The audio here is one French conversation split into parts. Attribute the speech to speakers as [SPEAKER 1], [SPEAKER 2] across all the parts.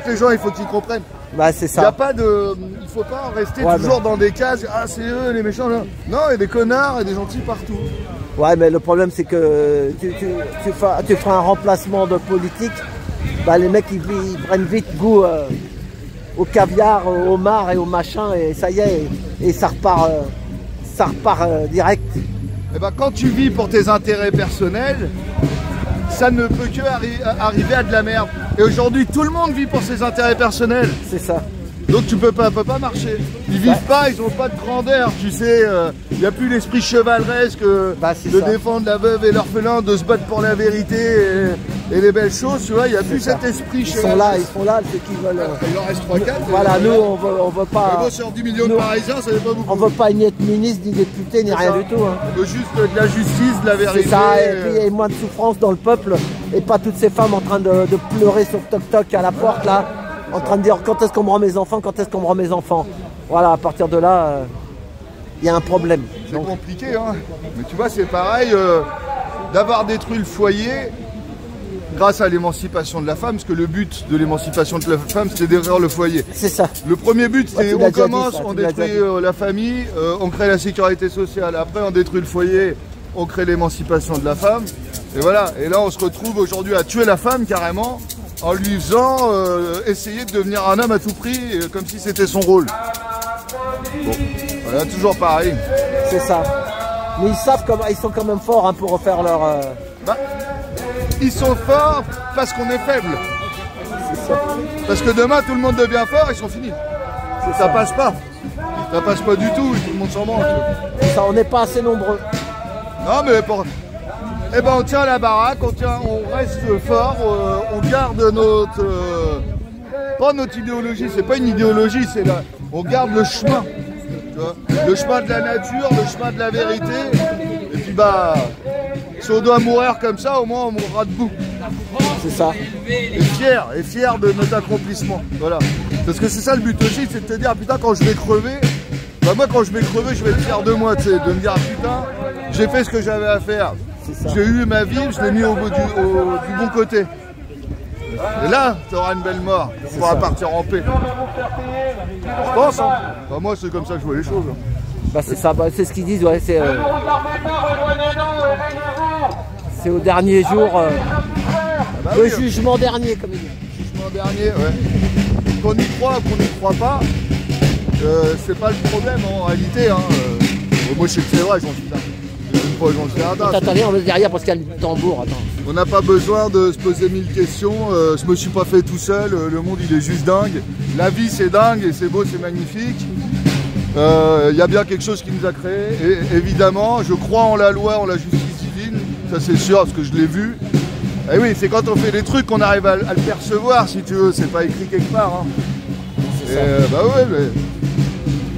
[SPEAKER 1] Les gens, il faut qu'ils comprennent.
[SPEAKER 2] Bah c'est ça.
[SPEAKER 1] Il faut pas rester toujours dans des cases. Ah, c'est eux les méchants là. Non, il y a des connards et des gentils partout.
[SPEAKER 2] Ouais, mais le problème c'est que tu feras un remplacement de politique. Bah les mecs ils prennent vite goût au caviar, au homard et au machin et ça y est, et ça repart direct.
[SPEAKER 1] Et ben quand tu vis pour tes intérêts personnels, ça ne peut que arriver à de la merde. Et aujourd'hui, tout le monde vit pour ses intérêts personnels.
[SPEAKER 2] C'est ça.
[SPEAKER 1] Donc tu peux pas marcher. Ils vivent pas, ils ont pas de grandeur, tu sais. Il n'y a plus l'esprit chevaleresque de défendre la veuve et l'orphelin, de se battre pour la vérité et les belles choses, tu vois. Il n'y a plus cet esprit chevaleresque.
[SPEAKER 2] Ils sont là, ceux qui veulent.
[SPEAKER 1] Il en reste 3-4.
[SPEAKER 2] Voilà, nous on veut pas.
[SPEAKER 1] Mais bon, sur 10 millions de Parisiens, ça n'est pas beaucoup.
[SPEAKER 2] On veut pas ni être ministre, ni député, ni rien du tout. Hein.
[SPEAKER 1] On veut juste de la justice, de la vérité.
[SPEAKER 2] C'est ça, et moins de souffrance dans le peuple, et pas toutes ces femmes en train de pleurer sur toc-toc à la porte là. En train de dire quand est-ce qu'on me rend mes enfants, quand est-ce qu'on me rend mes enfants. Voilà, à partir de là, il y a un problème.
[SPEAKER 1] C'est compliqué, hein. Mais tu vois, c'est pareil, d'avoir détruit le foyer grâce à l'émancipation de la femme, parce que le but de l'émancipation de la femme, c'était détruire le foyer.
[SPEAKER 2] C'est ça.
[SPEAKER 1] Le premier but, c'est on commence, on détruit la famille, on crée la sécurité sociale. Après, on détruit le foyer, on crée l'émancipation de la femme. Et voilà. Et là, on se retrouve aujourd'hui à tuer la femme carrément, en lui faisant essayer de devenir un homme à tout prix, comme si c'était son rôle. Bon, voilà, toujours pareil.
[SPEAKER 2] C'est ça. Mais ils savent comment, ils sont quand même forts hein, pour refaire leur...
[SPEAKER 1] Ils sont forts parce qu'on est faible. C'est ça. Parce que demain, tout le monde devient fort, ils sont finis. Ça passe pas. Ça passe pas du tout, tout le monde s'en branle.
[SPEAKER 2] Ça, on n'est pas assez nombreux.
[SPEAKER 1] Non, mais pour... Eh ben on tient la baraque, on reste fort, on garde notre... pas notre idéologie, c'est pas une idéologie, c'est là. On garde le chemin. Tu vois, le chemin de la nature, le chemin de la vérité. Et puis bah, si on doit mourir comme ça, au moins on mourra debout.
[SPEAKER 2] C'est ça.
[SPEAKER 1] Et fier de notre accomplissement. Voilà. Parce que c'est ça le but aussi, c'est de te dire, putain, quand je vais crever, bah moi quand je vais crever, je vais être fier de moi, tu sais, de me dire, putain, j'ai fait ce que j'avais à faire. J'ai eu ma vie, je l'ai mis au du bon côté. Et là, tu auras une belle mort. Tu pourras partir en paix. Je pense, hein. Bah, moi, c'est comme ça que je vois les choses.
[SPEAKER 2] Bah, c'est ça, bah, c'est ce qu'ils disent, ouais. C'est au dernier jour.
[SPEAKER 1] Bah,
[SPEAKER 2] le jugement dernier, comme ils disent.
[SPEAKER 1] Jugement dernier, ouais. Qu'on y croit ou qu'on n'y croit pas, c'est pas le problème en réalité. Hein. Moi, je sais que c'est vrai, j'en suis là.
[SPEAKER 2] Attendez, on va derrière parce qu'il y a le tambour. Attends.
[SPEAKER 1] On n'a pas besoin de se poser 1000 questions. Je me suis pas fait tout seul. Le monde il est juste dingue. La vie c'est dingue et c'est beau, c'est magnifique. Il y a bien quelque chose qui nous a créés. Et évidemment, je crois en la loi, en la justice divine. Ça c'est sûr parce que je l'ai vu. Et oui, c'est quand on fait des trucs qu'on arrive à le percevoir, si tu veux. C'est pas écrit quelque part. Hein. Bah ouais, mais...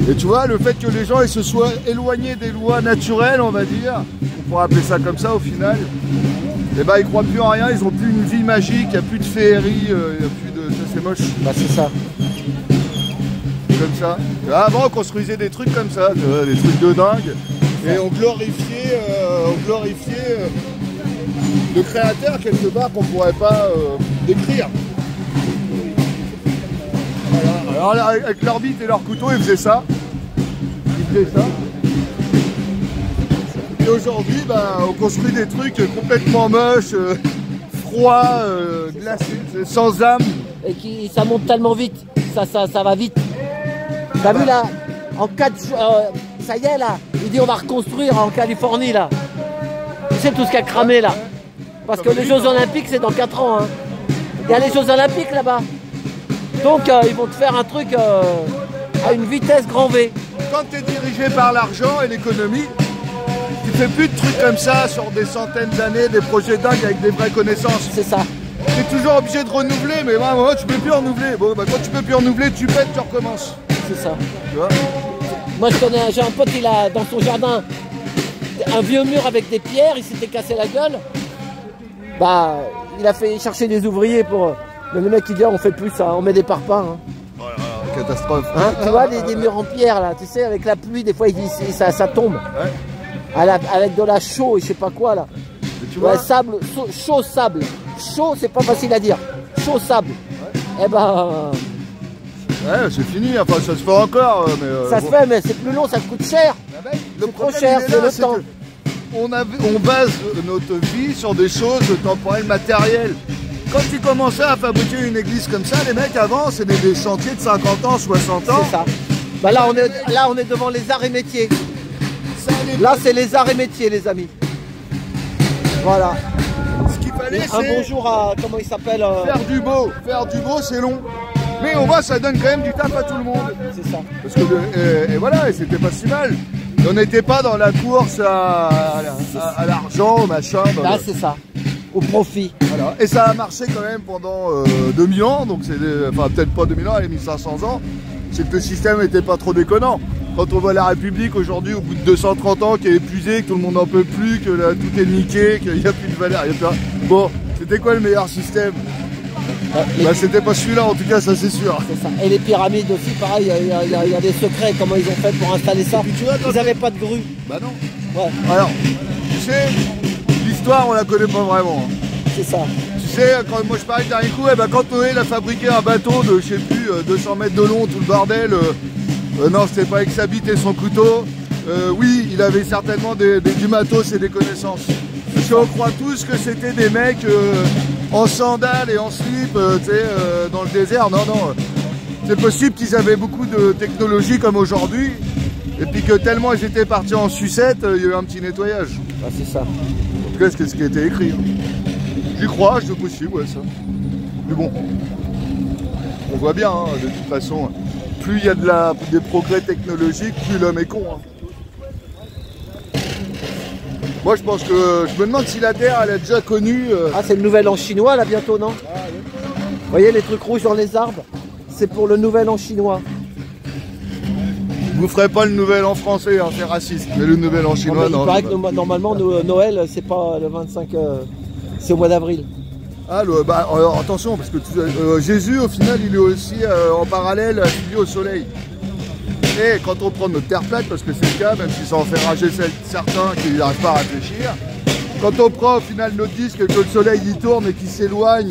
[SPEAKER 1] Et tu vois, le fait que les gens ils se soient éloignés des lois naturelles, on va dire, on pourrait appeler ça comme ça au final, et bah ils croient plus en rien, ils ont plus une vie magique, il n'y a plus de féerie, il n'y a plus de... Ça c'est moche.
[SPEAKER 2] Bah c'est ça.
[SPEAKER 1] Comme ça. Avant on construisait des trucs comme ça, des trucs de dingue, et on glorifiait le créateur quelque part qu'on pourrait pas décrire. Voilà. Alors là, avec leur bite et leur couteau, ils faisaient ça. Et aujourd'hui, bah, on construit des trucs complètement moches, froids, glacés, sans âme.
[SPEAKER 2] Et ça monte tellement vite, ça va vite. T'as vu là, en 4 jours, ça y est là, il dit on va reconstruire en Californie là. Tu sais tout ce qui a cramé là. Parce que les Jeux Olympiques c'est dans 4 ans. Hein. Il y a les Jeux Olympiques là-bas. Donc ils vont te faire un truc à une vitesse grand V.
[SPEAKER 1] Quand tu es dirigé par l'argent et l'économie, tu fais plus de trucs comme ça sur des centaines d'années, des projets dingues avec des vraies connaissances.
[SPEAKER 2] C'est ça.
[SPEAKER 1] Tu es toujours obligé de renouveler, mais à un moment tu peux plus renouveler. Bon, bah, quand tu peux plus renouveler, tu pètes, tu recommences.
[SPEAKER 2] C'est ça.
[SPEAKER 1] Tu vois,
[SPEAKER 2] moi j'ai un pote, il a dans son jardin un vieux mur avec des pierres, il s'était cassé la gueule. Bah, il a fait chercher des ouvriers pour... Mais le mec il dit on fait plus ça, on met des parpaings. Hein.
[SPEAKER 1] Voilà, catastrophe.
[SPEAKER 2] Hein, tu vois des murs en pierre là, tu sais avec la pluie des fois ça tombe.
[SPEAKER 1] Ouais.
[SPEAKER 2] Avec de la chaux et je sais pas quoi là.
[SPEAKER 1] Et tu vois,
[SPEAKER 2] sable, chaud sable. Chaud c'est pas facile à dire. Chaud sable.
[SPEAKER 1] Ouais.
[SPEAKER 2] Eh ben,
[SPEAKER 1] ouais, c'est fini, enfin ça se fait encore. Mais,
[SPEAKER 2] ça se fait, mais c'est plus long, ça coûte cher.
[SPEAKER 1] Le
[SPEAKER 2] trop cher, c'est le temps.
[SPEAKER 1] On base notre vie sur des choses temporelles, matérielles. Quand tu commençais à fabriquer une église comme ça, les mecs avant, c'était des chantiers de 50 ans, 60 ans.
[SPEAKER 2] C'est ça. Bah là, on est devant les arts et métiers. Là, c'est les arts et métiers, les amis. Voilà.
[SPEAKER 1] Ce qu'il fallait, c'est
[SPEAKER 2] un bonjour à, comment il s'appelle
[SPEAKER 1] faire du beau. Faire du beau, c'est long. Mais on voit, ça donne quand même du taf à tout le monde.
[SPEAKER 2] C'est ça.
[SPEAKER 1] Parce que, et voilà, et c'était pas si mal. On n'était pas dans la course à l'argent, au machin.
[SPEAKER 2] Là, c'est ça. Au profit.
[SPEAKER 1] Voilà. Et ça a marché quand même pendant 2000 ans, donc c'est, enfin peut-être pas 2000 ans, les 1500 ans. C'est que le système n'était pas trop déconnant. Quand on voit la République aujourd'hui, au bout de 230 ans, qui est épuisée, que tout le monde n'en peut plus, que là, tout est niqué, qu'il n'y a plus de valeur. Bon, c'était quoi le meilleur système? Bah, c'était pas celui-là, en tout cas, ça c'est sûr.
[SPEAKER 2] Ça. Et les pyramides aussi, pareil, il y a des secrets, comment ils ont fait pour installer ça. Tu vois, ils n'avaient pas de grue.
[SPEAKER 1] Bah non.
[SPEAKER 2] Ouais.
[SPEAKER 1] Alors, tu sais, l'histoire, on la connaît pas vraiment.
[SPEAKER 2] C'est ça.
[SPEAKER 1] Tu sais, quand moi je parlais d'un coup, eh ben, quand Noé a fabriqué un bateau de, je sais plus, 200 mètres de long, tout le bordel, non, c'était pas avec sa bite et son couteau. Oui, il avait certainement du matos et des connaissances. Parce qu'on croit tous que c'était des mecs en sandales et en slip, dans le désert. Non, non. C'est possible qu'ils avaient beaucoup de technologie comme aujourd'hui. Et puis que tellement ils étaient partis en sucette, il y a eu un petit nettoyage.
[SPEAKER 2] Ah, c'est ça.
[SPEAKER 1] En tout cas, c'est ce qui a été écrit. J'y crois, c'est possible, ouais, ça. Mais bon, on voit bien, hein, de toute façon, plus il y a des progrès technologiques, plus l'homme est con. Hein. Moi, je pense que, je me demande si la Terre, elle a déjà connu...
[SPEAKER 2] Ah, c'est le nouvel an chinois, là, bientôt, non? Ah, oui. Vous voyez les trucs rouges dans les arbres? C'est pour le nouvel an chinois.
[SPEAKER 1] Vous ferez pas le nouvel an français, hein, c'est raciste. Mais le nouvel an chinois, non.
[SPEAKER 2] Il paraît que normalement, Noël, c'est pas le 25... c'est au mois d'avril.
[SPEAKER 1] Ah, bah, alors, attention, parce que Jésus, au final, il est aussi en parallèle affilié au soleil. Et quand on prend notre terre plate, parce que c'est le cas, même si ça en fait rager certains qui n'arrivent pas à réfléchir, quand on prend au final notre disque, que le soleil il tourne et qu'il s'éloigne,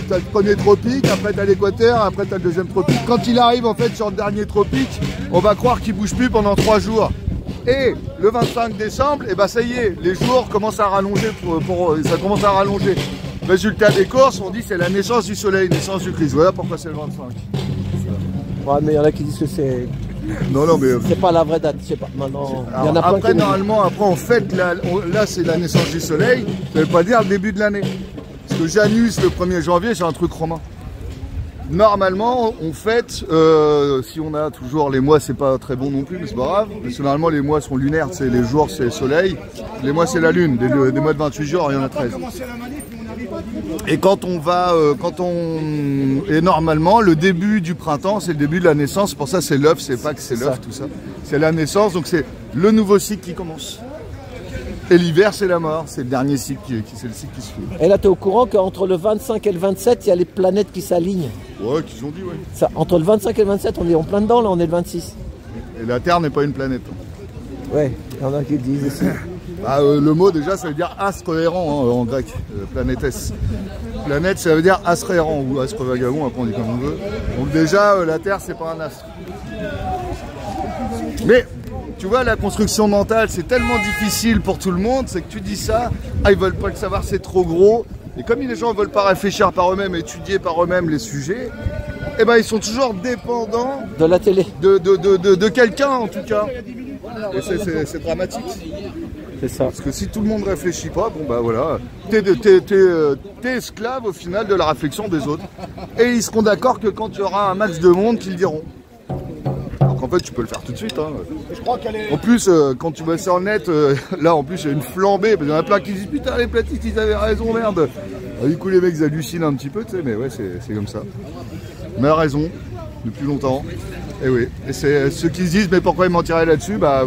[SPEAKER 1] t'as le premier tropique, après t'as l'équateur, après t'as le deuxième tropique. Quand il arrive en fait sur le dernier tropique, on va croire qu'il bouge plus pendant 3 jours. Et le 25 décembre, et bah ça y est, les jours commencent à rallonger, ça commence à rallonger. Résultat des courses, on dit c'est la naissance du soleil, naissance du Christ. Voilà pourquoi c'est le 25.
[SPEAKER 2] Ouais, mais il y en a qui disent que c'est...
[SPEAKER 1] Non, non, mais...
[SPEAKER 2] C'est pas la vraie date, je sais pas. Maintenant,
[SPEAKER 1] il y en a après, normalement, après on fête, là c'est la naissance du soleil, ça veut pas dire le début de l'année. Parce que Janus, le 1er janvier, c'est un truc romain. Normalement, on fête, si on a toujours les mois, c'est pas très bon non plus, mais c'est pas grave. Parce que normalement, les mois sont lunaires, c'est les jours, c'est le soleil. Les mois, c'est la lune. Des mois de 28 jours, il y en a 13. Et quand on va, et normalement, le début du printemps, c'est le début de la naissance. Pour ça, c'est l'œuf, c'est pas que c'est l'œuf, tout ça. C'est la naissance, donc c'est le nouveau cycle qui commence. Et l'hiver, c'est la mort, c'est le dernier cycle, c'est le cycle qui se fait.
[SPEAKER 2] Et là, tu es au courant qu'entre le 25 et le 27, il y a les planètes qui s'alignent?
[SPEAKER 1] Ouais, qu'ils ont dit, ouais.
[SPEAKER 2] Ça, entre le 25 et le 27, on est en plein dedans, là, on est le 26.
[SPEAKER 1] Et la Terre n'est pas une planète.
[SPEAKER 2] Ouais, il y en a qui le disent aussi.
[SPEAKER 1] Ah, le mot, déjà, ça veut dire astre errant, hein, en grec, planétesse. Planète, ça veut dire astre errant, ou astre vagabond, après on dit comme on veut. Donc déjà, la Terre, c'est pas un astre. Mais... tu vois, la construction mentale, c'est tellement difficile pour tout le monde, c'est que tu dis ça, ah, ils veulent pas le savoir, c'est trop gros. Et comme les gens ne veulent pas réfléchir par eux-mêmes, étudier par eux-mêmes les sujets, eh ben, ils sont toujours dépendants
[SPEAKER 2] de la télé,
[SPEAKER 1] de quelqu'un en tout cas. Et c'est dramatique.
[SPEAKER 2] C'est ça.
[SPEAKER 1] Parce que si tout le monde réfléchit pas, bon bah voilà, t'es esclave au final de la réflexion des autres. Et ils seront d'accord que quand il y aura un max de monde qu'ils le diront. Donc en fait tu peux le faire tout de suite. Hein. En plus quand tu vas sur le net, là en plus il y a une flambée, parce qu'il y en a plein qui disent putain les platistes ils avaient raison merde. Alors, du coup les mecs hallucinent un petit peu, tu sais, mais ouais c'est comme ça. Mais elle a raison, depuis longtemps. Et oui, et c'est ceux qui se disent mais pourquoi ils mentiraient là-dessus, bah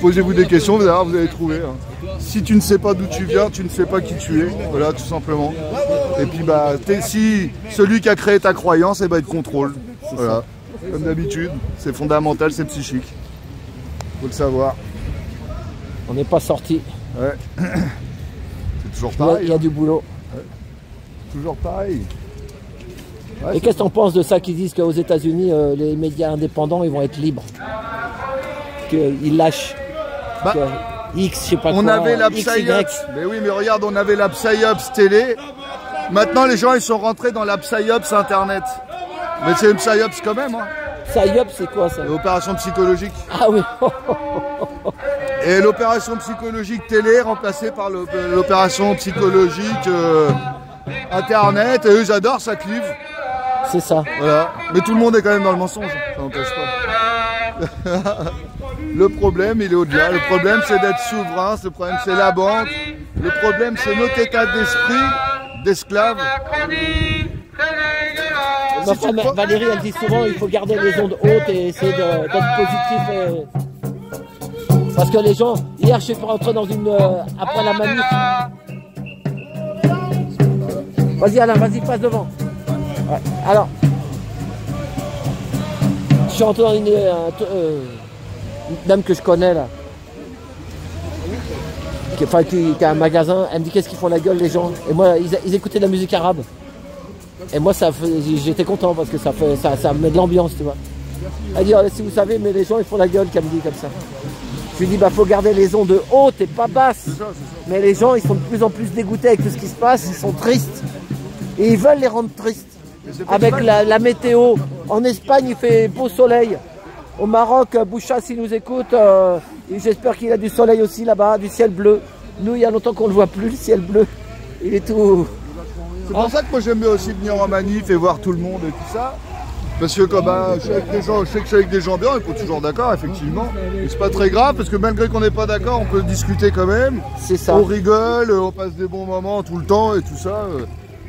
[SPEAKER 1] posez-vous des questions, vous allez trouver. Hein. Si tu ne sais pas d'où tu viens, tu ne sais pas qui tu es, voilà tout simplement. Et puis bah si celui qui a créé ta croyance, et bah il te contrôle. Voilà. Comme d'habitude, c'est fondamental, c'est psychique. Faut le savoir.
[SPEAKER 2] On n'est pas sorti.
[SPEAKER 1] Ouais. C'est toujours pareil.
[SPEAKER 2] Il y a du boulot.
[SPEAKER 1] Ouais. Toujours pareil. Ouais,
[SPEAKER 2] Et qu'est-ce que t'en penses de ça qui disent qu'aux États-Unis, les médias indépendants, ils vont être libres, qu'ils lâchent
[SPEAKER 1] bah,
[SPEAKER 2] que X, je sais pas
[SPEAKER 1] on
[SPEAKER 2] quoi,
[SPEAKER 1] avait la
[SPEAKER 2] XY.
[SPEAKER 1] Psyops. Mais oui, mais regarde, on avait la Psyops télé. Maintenant, les gens, ils sont rentrés dans la Psyops Internet. Mais c'est une Psyops quand même, hein.
[SPEAKER 2] Psyops, c'est quoi ça?
[SPEAKER 1] L'opération psychologique.
[SPEAKER 2] Ah oui.
[SPEAKER 1] Et l'opération psychologique télé remplacée par l'opération psychologique Internet. Et eux, j'adore, ça clive.
[SPEAKER 2] C'est ça.
[SPEAKER 1] Voilà. Mais tout le monde est quand même dans le mensonge. Ça n'empêche pas. Le problème, il est au-delà. Le problème, c'est d'être souverain. Le problème, c'est la banque. Le problème, c'est notre état d'esprit d'esclave.
[SPEAKER 2] Ma femme Valérie, elle dit souvent il faut garder les ondes hautes et essayer d'être positif. Parce que les gens, hier je suis rentré dans une... après la manif. Vas-y Alain, vas-y, passe devant. Ouais. Alors, je suis rentré dans une dame que je connais là. Qui a un magasin, elle me dit qu'est-ce qu'ils font la gueule les gens. Et moi, ils écoutaient de la musique arabe. Et moi, j'étais content parce que ça met de l'ambiance, tu vois. Elle dit, si vous savez, mais les gens, ils font la gueule, qu'elle me dit comme ça. Je lui dis, bah, faut garder les ondes hautes et pas basses. C'est ça. Mais les gens, ils sont de plus en plus dégoûtés avec tout ce qui se passe, ils sont tristes. Et ils veulent les rendre tristes. Avec la météo. En Espagne, il fait beau soleil. Au Maroc, Boucha, s'il nous écoute, j'espère qu'il a du soleil aussi là-bas, du ciel bleu. Nous, il y a longtemps qu'on ne le voit plus, le ciel bleu. Il est tout...
[SPEAKER 1] C'est pour ça que moi j'aime bien aussi venir en manif et voir tout le monde et tout ça. Parce que comme je suis avec des gens, je sais que je suis avec des gens bien, ils sont toujours d'accord, effectivement. Et c'est pas très grave parce que malgré qu'on n'est pas d'accord, on peut discuter quand même.
[SPEAKER 2] C'est ça.
[SPEAKER 1] On rigole, on passe des bons moments tout le temps et tout ça.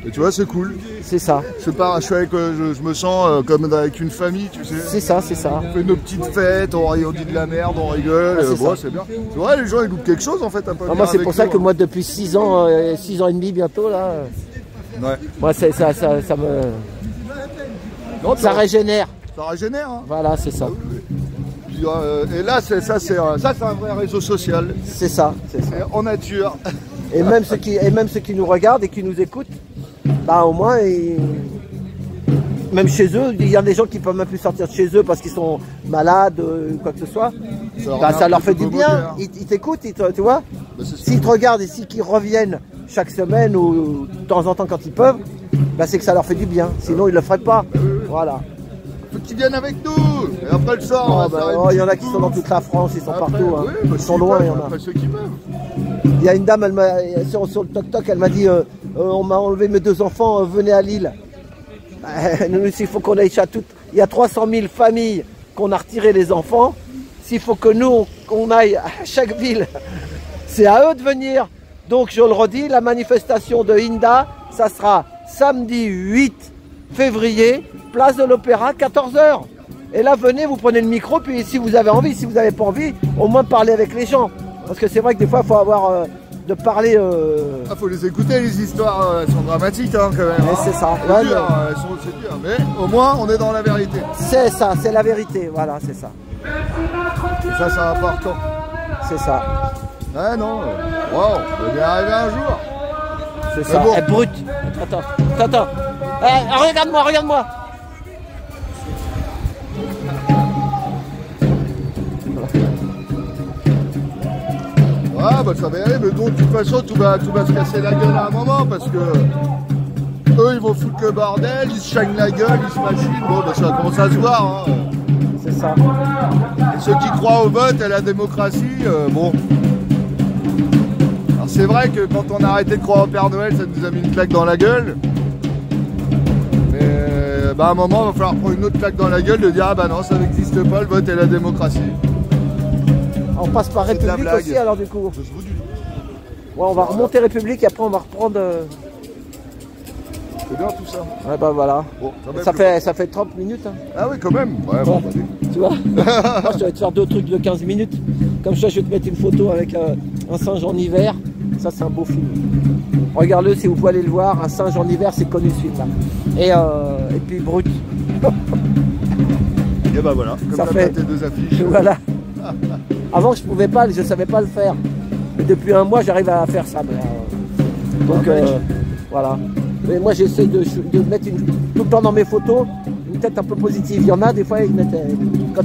[SPEAKER 1] Et tu vois, c'est cool.
[SPEAKER 2] C'est ça.
[SPEAKER 1] Je suis avec, je me sens comme avec une famille, tu sais.
[SPEAKER 2] C'est ça, c'est ça.
[SPEAKER 1] On fait nos petites fêtes, on dit de la merde, on rigole. Bon, c'est bien. C'est vrai, les gens ils loupent quelque chose en fait. Un peu
[SPEAKER 2] moi, c'est pour ça que moi, depuis 6 ans, 6 ans et demi bientôt là.
[SPEAKER 1] Ouais.
[SPEAKER 2] Moi, ça me... Non, ça régénère.
[SPEAKER 1] Ça régénère, hein.
[SPEAKER 2] Voilà, c'est ça.
[SPEAKER 1] Puis, et là, c'est un vrai réseau social.
[SPEAKER 2] C'est ça.
[SPEAKER 1] En nature.
[SPEAKER 2] Et même ceux qui nous regardent et qui nous écoutent, bah au moins, même chez eux, il y a des gens qui peuvent même plus sortir de chez eux parce qu'ils sont malades, quoi que ce soit. Ça leur fait du bien. Ils t'écoutent, tu vois. Bah, s'ils te regardent et s'ils reviennent chaque semaine ou de temps en temps quand ils peuvent, bah c'est que ça leur fait du bien. Sinon, ils le feraient pas. Voilà.
[SPEAKER 1] Faut qu'ils viennent avec nous. Et après le soir,
[SPEAKER 2] il y en a qui sont dans toute la France, ils sont partout. Hein.
[SPEAKER 1] Oui,
[SPEAKER 2] ils sont loin, il y en a.
[SPEAKER 1] Ceux qui peuvent.
[SPEAKER 2] Il y a une dame, sur le toc-toc, elle m'a dit on m'a enlevé mes 2 enfants, venez à Lille. Nous, il faut qu'on aille toutes. Il y a 300 000 familles qu'on a retiré les enfants. S'il faut que nous, qu'on aille à chaque ville, c'est à eux de venir. Donc je le redis, la manifestation de Hinda, ça sera samedi 8 février, place de l'Opéra, 14 h. Et là, venez, vous prenez le micro, puis si vous avez envie, si vous n'avez pas envie, au moins parler avec les gens. Parce que c'est vrai que des fois, il faut avoir de parler...
[SPEAKER 1] Ah, faut les écouter, les histoires, elles sont dramatiques hein, quand même.
[SPEAKER 2] C'est ça.
[SPEAKER 1] C'est dur, c'est dur, mais au moins, on est dans la vérité.
[SPEAKER 2] C'est ça, c'est la vérité, voilà, c'est ça.
[SPEAKER 1] Et ça, c'est important.
[SPEAKER 2] C'est ça.
[SPEAKER 1] Ah non, wow, on va bien arriver un jour.
[SPEAKER 2] C'est ça, bon. Elle est brute. Attends. Regarde-moi.
[SPEAKER 1] Ah bah ça va y aller, mais donc de toute façon tout va se casser la gueule à un moment parce que eux ils vont foutre le bordel, ils se chagnent la gueule, ils se machinent, bon bah ça commence à se voir. Hein.
[SPEAKER 2] C'est ça.
[SPEAKER 1] Et ceux qui croient au vote et à la démocratie, bon. Alors c'est vrai que quand on a arrêté de croire au Père Noël, ça nous a mis une claque dans la gueule. Mais bah à un moment il va falloir prendre une autre claque dans la gueule de dire ah bah non ça n'existe pas le vote et la démocratie.
[SPEAKER 2] On passe par République aussi alors du coup. Ouais, on va remonter République et après on va reprendre...
[SPEAKER 1] C'est bien tout ça.
[SPEAKER 2] Ouais bah voilà. Bon, ça fait 30 minutes. Hein.
[SPEAKER 1] Ah oui quand même. Ouais, bon,
[SPEAKER 2] tu vois. Moi je vais te faire 2 trucs de 15 minutes. Comme ça je vais te mettre une photo avec un singe en hiver. Ça c'est un beau film. Regarde-le si vous pouvez aller le voir. Un singe en hiver c'est connu ce film là. Et puis Brut.
[SPEAKER 1] Et bah voilà. Comme ça fait tes 2 affiches.
[SPEAKER 2] Voilà. Avant je savais pas le faire. Mais depuis un mois j'arrive à faire ça. Donc voilà. Mais moi j'essaie de mettre tout le temps dans mes photos une tête un peu positive. Il y en a des fois ils mettent quand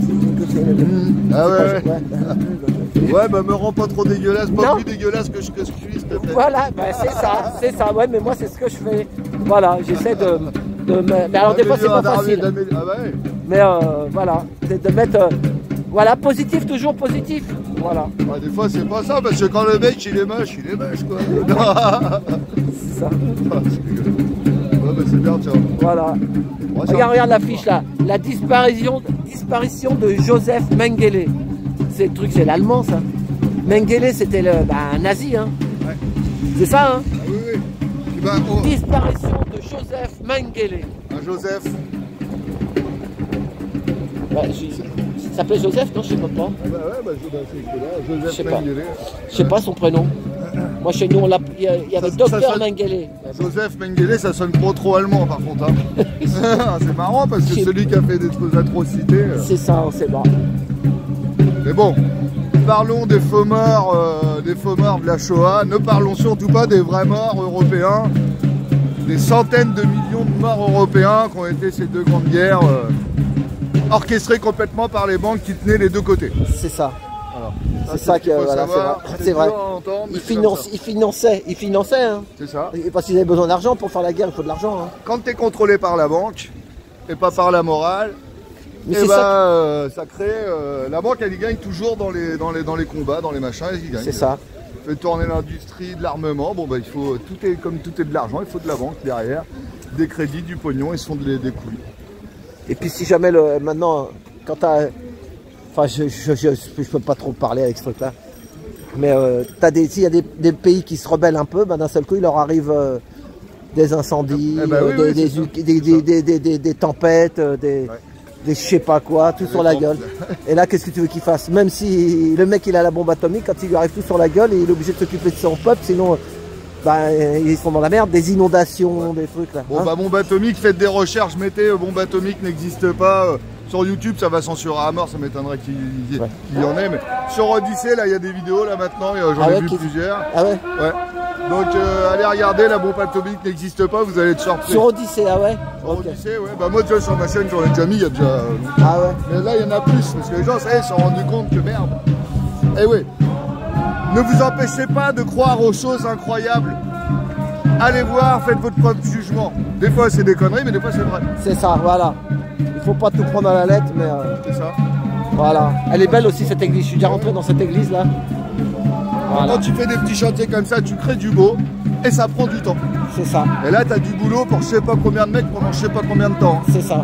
[SPEAKER 1] Ah ouais. Ouais, bah me rends pas trop dégueulasse, pas
[SPEAKER 2] Non.
[SPEAKER 1] plus dégueulasse que je suis, s'il te plaît.
[SPEAKER 2] Voilà, bah, c'est ça, ouais, mais moi c'est ce que je fais. Voilà, j'essaie mais alors des fois c'est pas facile.
[SPEAKER 1] Ah bah ouais.
[SPEAKER 2] Mais voilà, c'est de mettre voilà, positif, toujours positif. Voilà.
[SPEAKER 1] Ouais, des fois c'est pas ça, parce que quand le mec il est moche quoi.
[SPEAKER 2] C'est ça.
[SPEAKER 1] Ouais bah c'est bien, tiens.
[SPEAKER 2] Voilà.
[SPEAKER 1] Ouais,
[SPEAKER 2] Regarde l'affiche là. La disparition de Joseph Mengele. C'est le truc, c'est l'allemand ça. Mengele c'était un nazi, hein.
[SPEAKER 1] Ouais.
[SPEAKER 2] C'est ça, hein.
[SPEAKER 1] Ah oui, oui. Et ben,
[SPEAKER 2] Disparition de Joseph Mengele.
[SPEAKER 1] un Joseph.
[SPEAKER 2] Ouais, ça s'appelait Joseph, non, je sais pas.
[SPEAKER 1] Ah bah ouais, bah c'est là,
[SPEAKER 2] Je sais
[SPEAKER 1] Joseph
[SPEAKER 2] pas.
[SPEAKER 1] Mengele.
[SPEAKER 2] Je sais pas son prénom. Moi chez nous, il y avait Docteur Mengele.
[SPEAKER 1] Joseph Mengele, ça sonne pas trop allemand par contre. Hein. C'est marrant parce que celui qui a fait des atrocités.
[SPEAKER 2] C'est ça, on sait pas.
[SPEAKER 1] Mais bon, parlons des faux morts de la Shoah. Ne parlons surtout pas des vrais morts européens. Des centaines de millions de morts européens qui ont été ces deux grandes guerres orchestrées complètement par les banques qui tenaient les deux côtés.
[SPEAKER 2] C'est ça.
[SPEAKER 1] Voilà.
[SPEAKER 2] C'est ça que voilà, c'est vrai. Ils finançaient, hein.
[SPEAKER 1] C'est ça.
[SPEAKER 2] Et parce qu'ils avaient besoin d'argent pour faire la guerre, il faut de l'argent. Hein.
[SPEAKER 1] Quand tu es contrôlé par la banque et pas par la morale,
[SPEAKER 2] Mais
[SPEAKER 1] et
[SPEAKER 2] c'est
[SPEAKER 1] ça crée. La banque elle y gagne toujours dans les combats, dans les machins, elle y gagne.
[SPEAKER 2] C'est ça.
[SPEAKER 1] Fait tourner l'industrie de l'armement, bon bah il faut, comme tout est de l'argent, il faut de la banque derrière, des crédits, du pognon, ils se font des couilles.
[SPEAKER 2] Et puis si jamais maintenant, quand t'as... Enfin je peux pas trop parler avec ce truc là. Mais s'il y a des pays qui se rebellent un peu, ben, d'un seul coup il leur arrive des incendies, des tempêtes, des je sais pas quoi, tout sur la gueule. Et là, qu'est-ce que tu veux qu'il fasse? Même si le mec il a la bombe atomique, quand il lui arrive tout sur la gueule, il est obligé de s'occuper de son peuple, sinon ils sont dans la merde, des inondations, des trucs là.
[SPEAKER 1] Bon bah bombe atomique, faites des recherches, mettez bombe atomique n'existe pas. Sur YouTube ça va censurer à mort, ça m'étonnerait qu'il y en ait, mais sur Odyssée là il y a des vidéos là maintenant, j'en ai vu plusieurs.
[SPEAKER 2] Ah ouais?
[SPEAKER 1] Ouais. Donc allez regarder, la bombe atomique n'existe pas, vous allez être surpris.
[SPEAKER 2] Sur Odyssée, ah ouais?
[SPEAKER 1] Sur Odyssée, ouais. Bah moi déjà sur ma chaîne, j'en ai déjà mis, il y a déjà.
[SPEAKER 2] Ah ouais?
[SPEAKER 1] Mais là il y en a plus, parce que les gens, ça y est, se sont rendus compte que merde. Eh oui. Ne vous empêchez pas de croire aux choses incroyables. Allez voir, faites votre propre jugement. Des fois c'est des conneries, mais des fois c'est vrai.
[SPEAKER 2] C'est ça, voilà. Il faut pas tout prendre à la lettre, mais...
[SPEAKER 1] C'est ça.
[SPEAKER 2] Voilà. Elle est belle aussi cette église, je suis déjà rentré dans cette église là.
[SPEAKER 1] Voilà. Quand tu fais des petits chantiers comme ça, tu crées du beau et ça prend du temps.
[SPEAKER 2] C'est ça.
[SPEAKER 1] Et là, tu as du boulot pour je sais pas combien de mecs pendant je sais pas combien de temps.
[SPEAKER 2] C'est ça.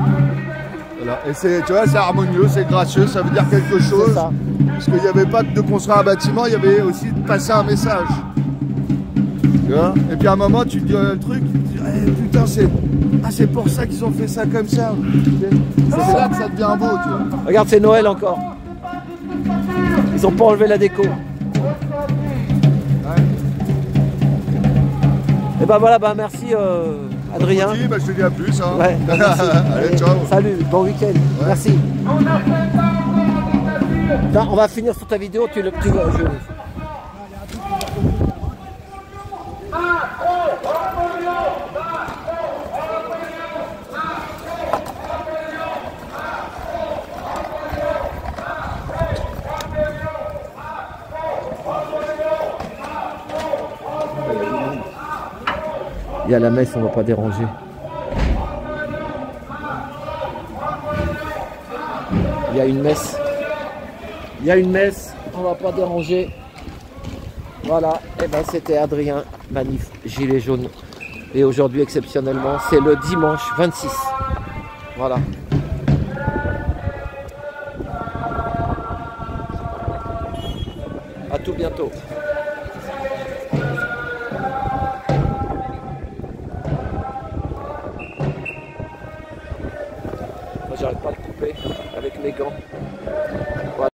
[SPEAKER 1] Voilà. Et tu vois, c'est harmonieux, c'est gracieux, ça veut dire quelque chose.
[SPEAKER 2] C'est ça.
[SPEAKER 1] Parce qu'il n'y avait pas que de construire un bâtiment, il y avait aussi de passer un message. Tu vois. Et puis à un moment, tu te dis un truc, tu te dis, eh, putain, c'est pour ça qu'ils ont fait ça comme ça. C'est là que ça devient beau, tu vois.
[SPEAKER 2] Regarde, c'est Noël encore. Ils ont pas enlevé la déco. Et ben voilà, merci Adrien.
[SPEAKER 1] Je te dis à plus. Hein.
[SPEAKER 2] Ouais, merci.
[SPEAKER 1] Allez, ciao.
[SPEAKER 2] Salut, bon week-end. Ouais. Merci. Là, on va finir sur ta vidéo. Il y a la messe, on va pas déranger. Il y a une messe. Il y a une messe, on va pas déranger. Voilà, et ben c'était Adrien, Manif Gilet Jaune. Et aujourd'hui, exceptionnellement, c'est le dimanche 26. Voilà. À tout bientôt. J'arrête pas de couper avec mes gants. Voilà.